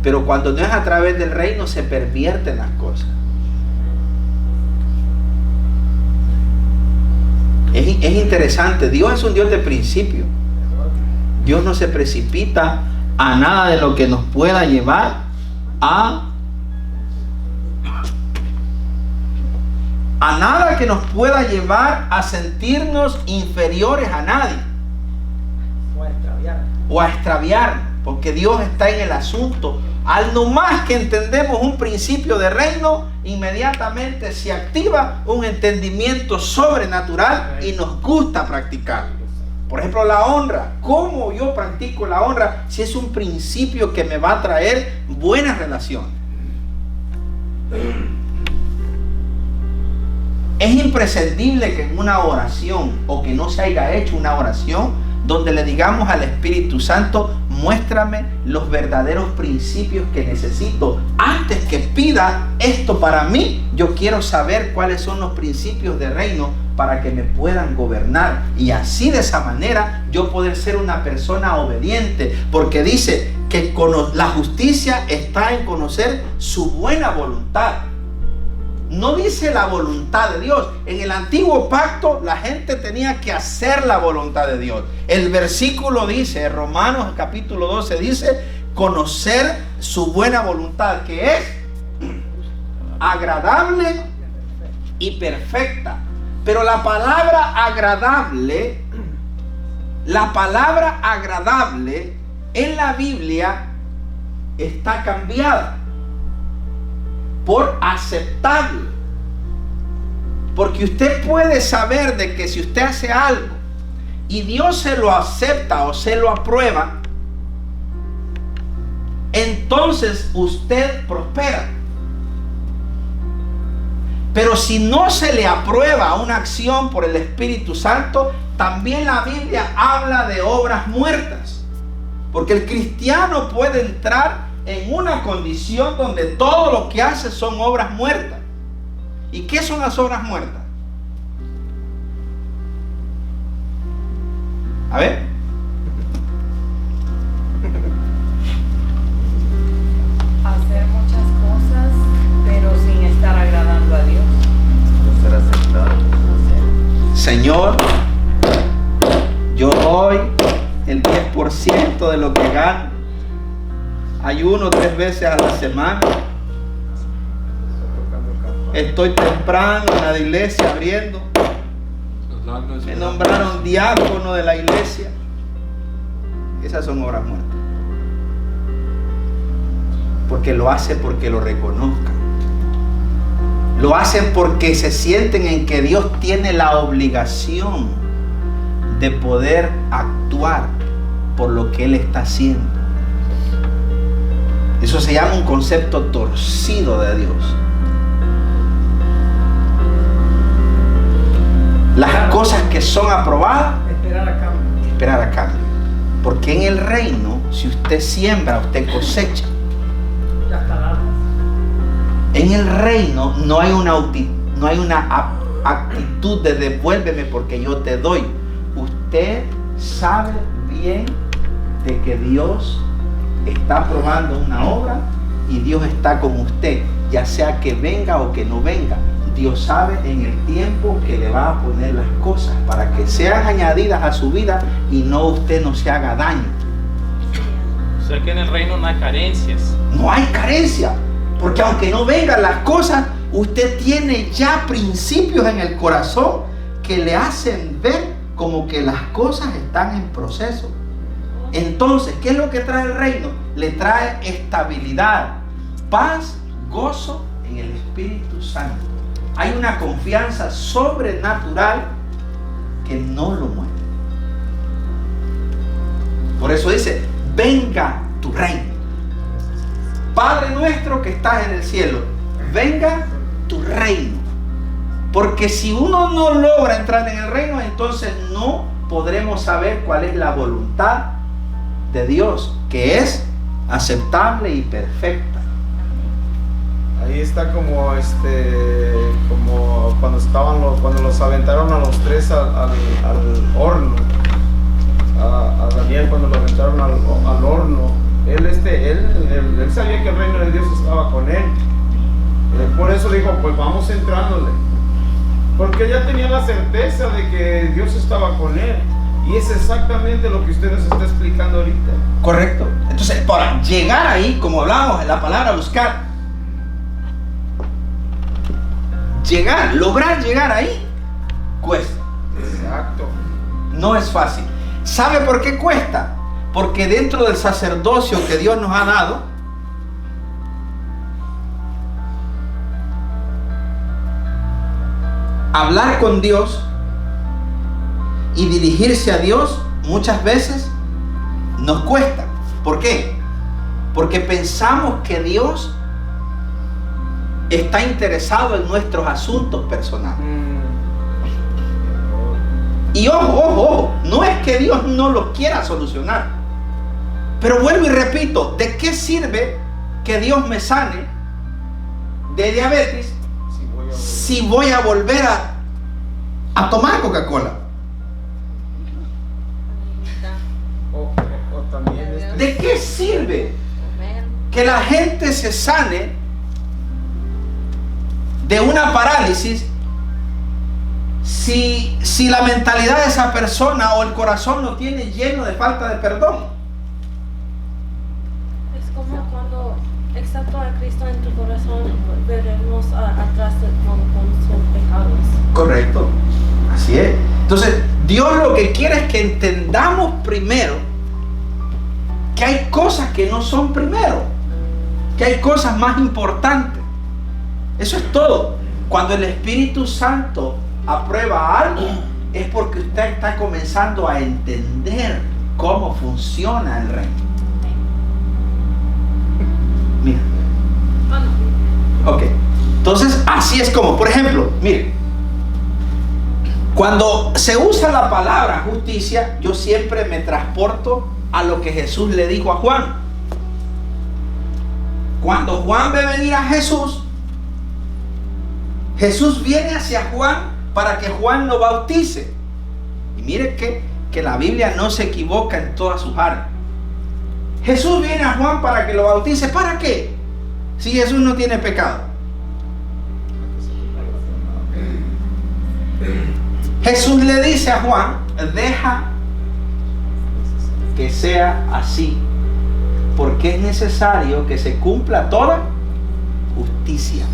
Pero cuando no es a través del reino, se pervierten las cosas. Es interesante. Dios es un Dios de principio. Dios no se precipita a nada de lo que nos pueda llevar a nada que nos pueda llevar a sentirnos inferiores a nadie o a extraviarnos, porque Dios está en el asunto. Al no más que entendemos un principio de reino, inmediatamente se activa un entendimiento sobrenatural y nos gusta practicarlo. Por ejemplo, la honra. ¿Cómo yo practico la honra si es un principio que me va a traer buenas relaciones? Es imprescindible que en una oración, o que no se haya hecho una oración, donde le digamos al Espíritu Santo, muéstrame los verdaderos principios que necesito. Antes que pida esto para mí, yo quiero saber cuáles son los principios de reino para que me puedan gobernar. Y así, de esa manera, yo poder ser una persona obediente. Porque dice que la justicia está en conocer su buena voluntad. No dice la voluntad de Dios. En el antiguo pacto la gente tenía que hacer la voluntad de Dios. El versículo dice, Romanos capítulo 12 dice, conocer su buena voluntad, que es agradable y perfecta. Pero la palabra agradable en la Biblia está cambiada por aceptable. Porque usted puede saber de que si usted hace algo y Dios se lo acepta o se lo aprueba, entonces usted prospera. Pero si no se le aprueba una acción por el Espíritu Santo, también la Biblia habla de obras muertas. Porque el cristiano puede entrar en una condición donde todo lo que hace son obras muertas. ¿Y qué son las obras muertas? A ver. Hacer muchas cosas, pero sin estar agradando a Dios. No ser aceptado. Señor, yo doy el 10% de lo que gano. Ayuno 3 veces a la semana. Estoy temprano en la iglesia abriendo. Me nombraron diácono de la iglesia. Esas son obras muertas. Porque lo hacen porque lo reconozcan. Lo hacen porque se sienten en que Dios tiene la obligación de poder actuar por lo que Él está haciendo. Eso se llama un concepto torcido de Dios. Las cosas que son aprobadas, Esperar a cambio. esperar a cambio. Porque en el reino, si usted siembra, usted cosecha. Ya está dado. En el reino no hay una actitud de devuélveme porque yo te doy. Usted sabe bien de que Dios está aprobando una obra y Dios está con usted, ya sea que venga o que no venga. Dios sabe en el tiempo que le va a poner las cosas para que sean añadidas a su vida y no usted no se haga daño. O sea que en el reino no hay carencias. No hay carencia, porque aunque no vengan las cosas, usted tiene ya principios en el corazón que le hacen ver como que las cosas están en proceso. Entonces, ¿qué es lo que trae el reino? Le trae estabilidad, paz, gozo en el Espíritu Santo. Hay una confianza sobrenatural que no lo mueve. Por eso dice, venga tu reino. Padre nuestro que estás en el cielo, venga tu reino. Porque si uno no logra entrar en el reino, entonces no podremos saber cuál es la voluntad de Dios, que es aceptable y perfecta. Ahí está como como cuando los aventaron a los tres al horno. A Daniel cuando lo aventaron al horno. Él sabía que el reino de Dios estaba con él. Por eso dijo, pues vamos entrándole. Porque ya tenía la certeza de que Dios estaba con él. Y es exactamente lo que usted nos está explicando ahorita. Correcto. Entonces, para llegar ahí, como hablábamos en la palabra buscar, lograr llegar ahí, cuesta. Exacto. No es fácil. ¿Sabe por qué cuesta? Porque dentro del sacerdocio que Dios nos ha dado, hablar con Dios y dirigirse a Dios muchas veces nos cuesta. ¿Por qué? Porque pensamos que Dios está interesado en nuestros asuntos personales. Y ojo, no es que Dios no los quiera solucionar. Pero vuelvo y repito, ¿de qué sirve que Dios me sane de diabetes si voy a volver a tomar Coca-Cola? ¿De qué sirve que la gente se sane de una parálisis si la mentalidad de esa persona o el corazón lo tiene lleno de falta de perdón? Es como cuando acepto a Cristo en tu corazón, veremos atrás de con sus pecados. Correcto, así es. Entonces, Dios lo que quiere es que entendamos primero que hay cosas que no son primero, que hay cosas más importantes. Eso es todo. Cuando el Espíritu Santo aprueba algo, es porque usted está comenzando a entender cómo funciona el reino. Mira. Ok. Entonces, así es como, por ejemplo, mire, cuando se usa la palabra justicia, yo siempre me transporto a lo que Jesús le dijo a Juan. Cuando Juan ve venir a Jesús, Jesús viene hacia Juan para que Juan lo bautice. Y mire que la Biblia no se equivoca en todas sus áreas. Jesús viene a Juan para que lo bautice. ¿Para qué? Si Jesús no tiene pecado. Jesús le dice a Juan, deja que sea así, porque es necesario que se cumpla toda justicia.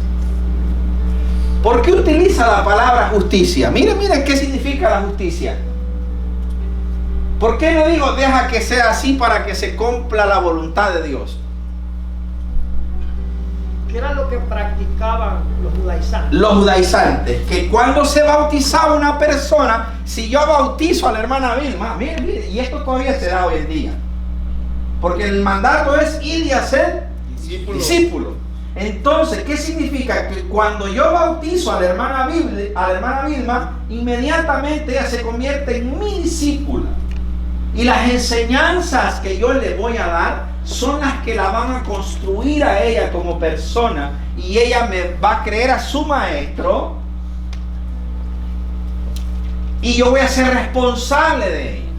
¿Por qué utiliza la palabra justicia? Mire qué significa la justicia. ¿Por qué no digo deja que sea así para que se cumpla la voluntad de Dios? ¿Qué era lo que practicaban los judaizantes? Los judaizantes, que cuando se bautizaba una persona, si yo bautizo a la hermana Vilma, mire, y esto todavía se da hoy en día, porque el mandato es ir y hacer discípulos. Entonces, ¿qué significa? Que cuando yo bautizo a la hermana Vilma, inmediatamente ella se convierte en mi discípula. Y las enseñanzas que yo le voy a dar son las que la van a construir a ella como persona. Y ella me va a creer a su maestro. Y yo voy a ser responsable de ella.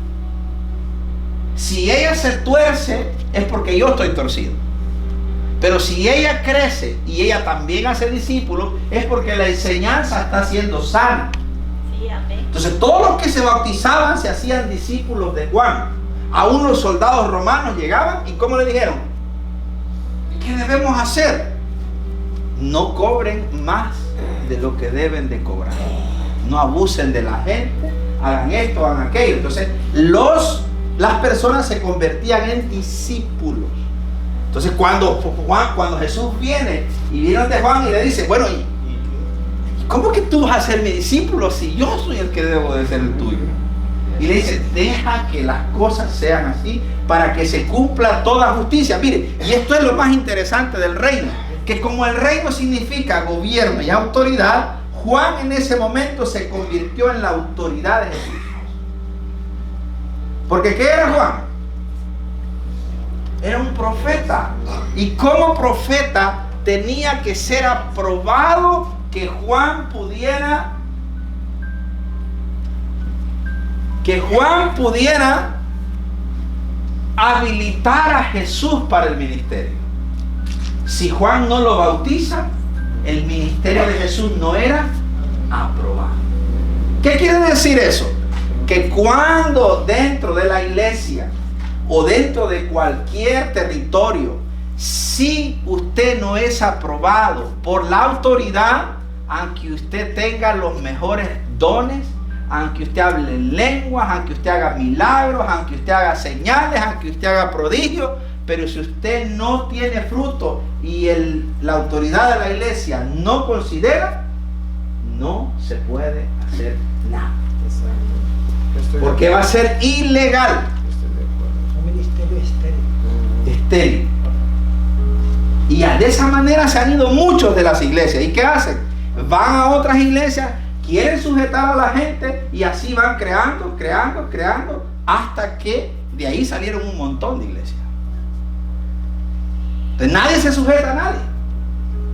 Si ella se tuerce, es porque yo estoy torcido. Pero si ella crece y ella también hace discípulos, es porque la enseñanza está siendo sana. Sí, amén. Entonces todos los que se bautizaban se hacían discípulos de Juan. Aún los soldados romanos llegaban y ¿cómo le dijeron? ¿Qué debemos hacer? No cobren más de lo que deben de cobrar. No abusen de la gente, hagan esto, hagan aquello. Entonces las personas se convertían en discípulos. Entonces cuando Jesús viene y viene ante Juan y le dice, bueno, ¿cómo que tú vas a ser mi discípulo si yo soy el que debo de ser el tuyo? Y le dice, deja que las cosas sean así para que se cumpla toda justicia. Mire, y esto es lo más interesante del reino, que como el reino significa gobierno y autoridad, Juan en ese momento se convirtió en la autoridad de Jesús. Porque ¿qué era Juan? Era un profeta. Y como profeta tenía que ser aprobado que Juan pudiera habilitar a Jesús para el ministerio. Si Juan no lo bautiza, el ministerio de Jesús no era aprobado. ¿Qué quiere decir eso? Que cuando dentro de la iglesia o dentro de cualquier territorio, si usted no es aprobado por la autoridad, aunque usted tenga los mejores dones, aunque usted hable lenguas, aunque usted haga milagros, aunque usted haga señales, aunque usted haga prodigios, pero si usted no tiene fruto y la autoridad de la iglesia no considera, no se puede hacer nada. Porque va a ser ilegal. Un ministerio estéril. Y de esa manera se han ido muchos de las iglesias. ¿Y qué hacen? Van a otras iglesias, quieren sujetar a la gente y así van creando, hasta que de ahí salieron un montón de iglesias. Entonces nadie se sujeta a nadie,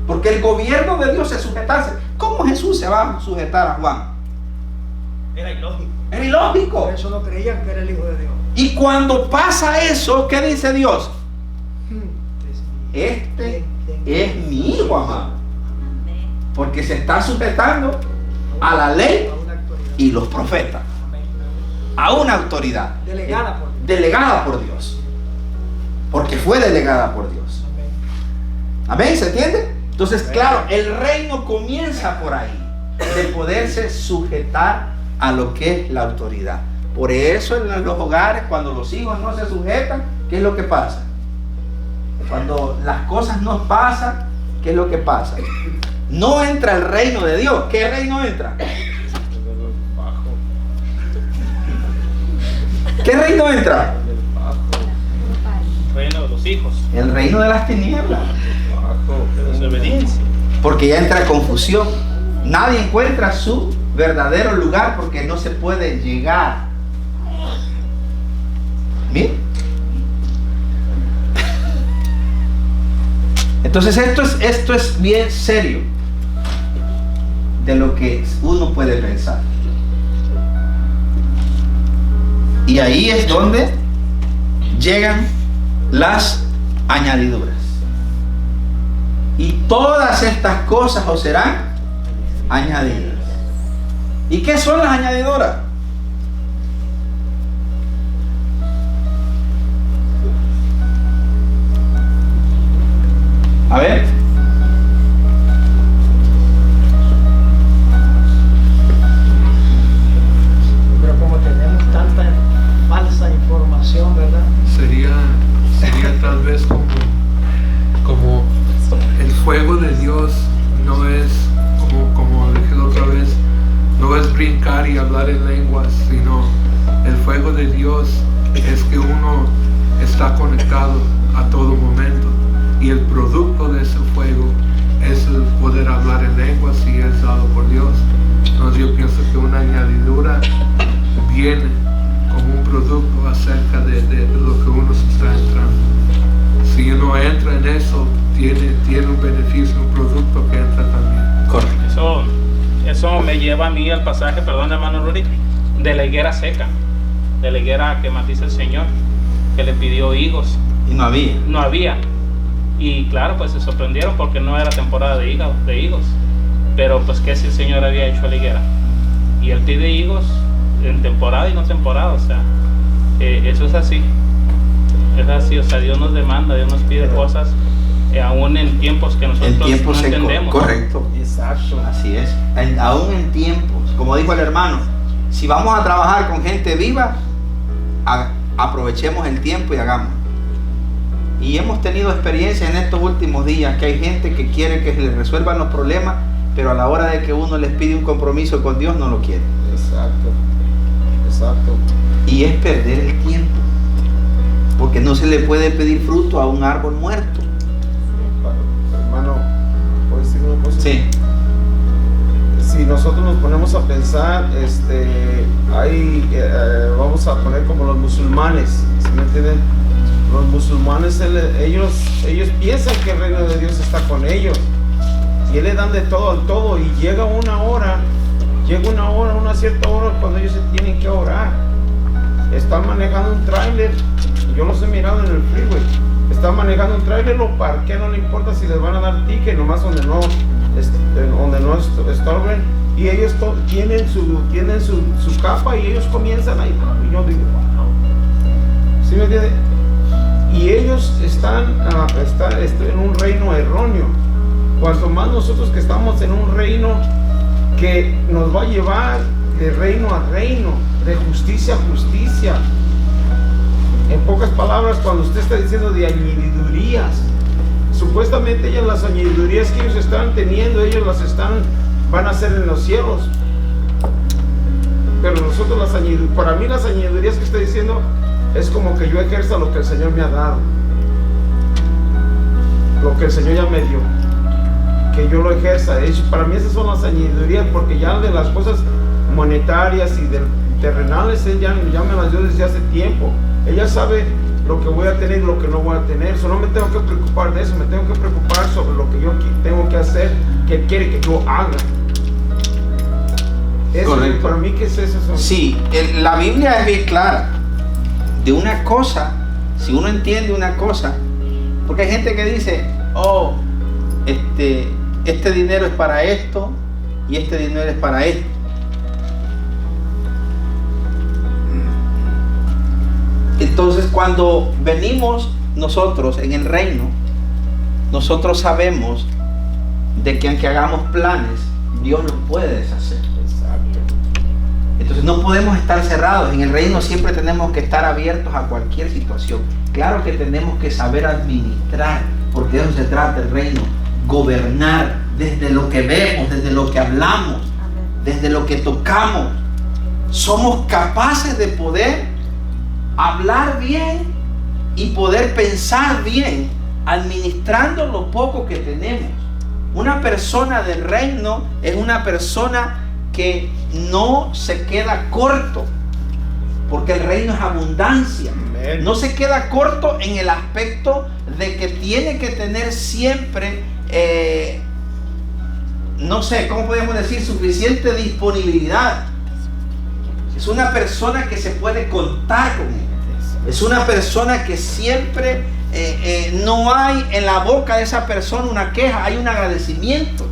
porque el gobierno de Dios es sujetarse. ¿Cómo Jesús se va a sujetar a Juan? Era ilógico. Era ilógico. Por eso no creían que era el Hijo de Dios. Y cuando pasa eso, ¿qué dice Dios? Este es mi hijo amado. Porque se está sujetando a la ley y los profetas. A una autoridad. Delegada por Dios. Porque fue delegada por Dios. Amén, ¿se entiende? Entonces, claro, el reino comienza por ahí. De poderse sujetar a lo que es la autoridad. Por eso en los hogares, cuando los hijos no se sujetan, ¿qué es lo que pasa? Cuando las cosas no pasan, ¿qué es lo que pasa? No entra el reino de Dios. ¿Qué reino entra? ¿Qué reino entra? El reino de los hijos. El reino de las tinieblas. De desobediencia. Porque ya entra confusión. Nadie encuentra su verdadero lugar porque no se puede llegar. ¿Bien? Entonces esto es bien serio de lo que uno puede pensar. Y ahí es donde llegan las añadiduras. Y todas estas cosas os serán añadidas. ¿Y qué son las añadiduras? A ver. Pero como tenemos tanta falsa información, ¿verdad? Sería tal vez como el fuego orar y hablar en lenguas, sino el fuego de Dios es que uno está conectado a todo momento, y el producto de ese fuego es el poder hablar en lenguas si es dado por Dios. Entonces yo pienso que una añadidura viene como un producto acerca de lo que uno se está entrando. Si uno entra en eso, tiene un beneficio, un producto que entra también. Correcto. Eso me lleva a mí al pasaje, perdón hermano Rudy, de la higuera seca, de la higuera que matiza el Señor, que le pidió higos. Y no había. No había. Y claro, pues se sorprendieron porque no era temporada de higos. Pero pues que si el Señor había hecho a la higuera. Y Él pide higos en temporada y no temporada, o sea, eso es así. Es así, o sea, Dios nos demanda, Dios nos pide cosas, aún en tiempos que nosotros En tiempos no entendemos. correcto. Exacto. Así es. Aún en tiempos, como dijo el hermano, si vamos a trabajar con gente viva, aprovechemos el tiempo y hagamos. Y hemos tenido experiencias en estos últimos días que hay gente que quiere que se les resuelvan los problemas, pero a la hora de que uno les pide un compromiso con Dios no lo quiere. Exacto. Exacto. Y es perder el tiempo, porque no se le puede pedir fruto a un árbol muerto. Hermano, ¿puedo decir una cosa? Sí. Si nosotros nos ponemos a pensar, vamos a poner como los musulmanes, ¿sí me entienden? Los musulmanes, ellos piensan que el reino de Dios está con ellos, y le dan de todo al todo, y llega una cierta hora cuando ellos se tienen que orar. Están manejando un tráiler, yo los he mirado en el freeway, están manejando un tráiler, lo parquean, no le importa si les van a dar ticket, nomás donde no estorben, y ellos tienen su capa y ellos comienzan ahí, y yo digo, wow, ¿sí me entiende? Y ellos están en un reino erróneo, cuanto más nosotros que estamos en un reino que nos va a llevar de reino a reino, de justicia a justicia. En pocas palabras, cuando usted está diciendo de añadidurías, supuestamente las añadidurías que ellos están teniendo, van a hacer en los cielos. Pero nosotros para mí las añadidurías que estoy diciendo es como que yo ejerza lo que el Señor me ha dado, lo que el Señor ya me dio, que yo lo ejerza. Para mí esas son las añadidurías, porque ya de las cosas monetarias y terrenales Él ya me las dio desde hace tiempo. Ella sabe lo que voy a tener y lo que no voy a tener. Solo me tengo que preocupar de eso, me tengo que preocupar sobre lo que yo tengo que hacer, que Él quiere que yo haga. Eso, correcto. Para mí, ¿qué es eso? Sí, la Biblia es bien clara. De una cosa, si uno entiende una cosa, porque hay gente que dice, este dinero es para esto y este dinero es para esto. Entonces, cuando venimos nosotros en el reino, nosotros sabemos de que aunque hagamos planes, Dios los puede deshacer. Exacto. Entonces no podemos estar cerrados. En el reino siempre tenemos que estar abiertos a cualquier situación. Claro que tenemos que saber administrar, porque de eso se trata el reino. Gobernar desde lo que vemos, desde lo que hablamos, desde lo que tocamos. Somos capaces de poder hablar bien y poder pensar bien, administrando lo poco que tenemos. Una persona del reino es una persona que no se queda corto, porque el reino es abundancia. Amén. No se queda corto en el aspecto de que tiene que tener siempre, no sé, ¿cómo podemos decir? Suficiente disponibilidad. Es una persona que se puede contar con él. Es una persona que siempre no hay en la boca de esa persona una queja, hay un agradecimiento.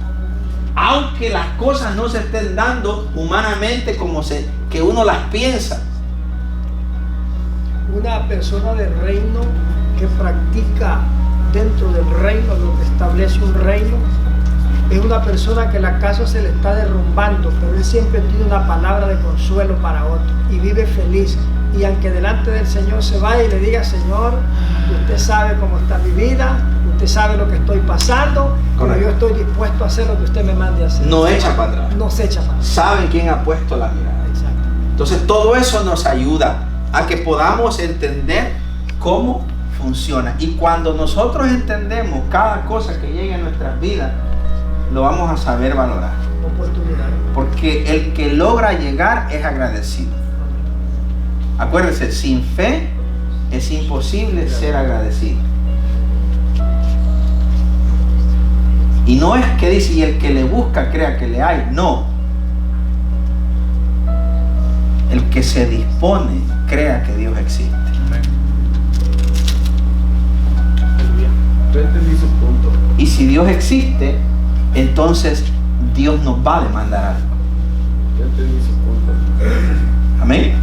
Aunque las cosas no se estén dando humanamente que uno las piensa. Una persona del reino que practica dentro del reino, lo que establece un reino, es una persona que la casa se le está derrumbando, pero él siempre tiene una palabra de consuelo para otro y vive feliz. Y aunque delante del Señor se vaya y le diga, Señor, usted sabe cómo está mi vida, usted sabe lo que estoy pasando, pero yo estoy dispuesto a hacer lo que usted me mande a hacer. No echa para atrás. No se echa para atrás. Saben quién ha puesto la mirada. Entonces todo eso nos ayuda a que podamos entender cómo funciona. Y cuando nosotros entendemos cada cosa que llega a nuestras vidas, lo vamos a saber valorar. Oportunidad. Porque el que logra llegar es agradecido. Acuérdense, sin fe es imposible ser agradecido. Y no es que dice, y el que le busca crea que le hay. No. El que se dispone crea que Dios existe. Yo entendí su punto. Y si Dios existe, entonces Dios nos va a demandar algo. Yo entendí su punto. Amén.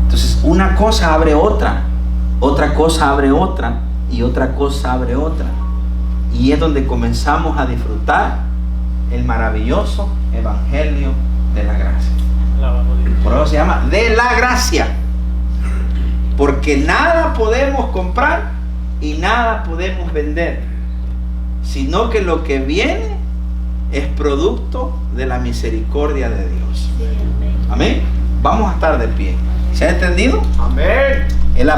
Entonces una cosa abre otra, otra cosa abre otra y otra cosa abre otra. Y es donde comenzamos a disfrutar el maravilloso evangelio de la gracia. Por eso se llama de la gracia. Porque nada podemos comprar y nada podemos vender, sino que lo que viene es producto de la misericordia de Dios. Amén. Vamos a estar de pie. ¿Se ha entendido? Amén.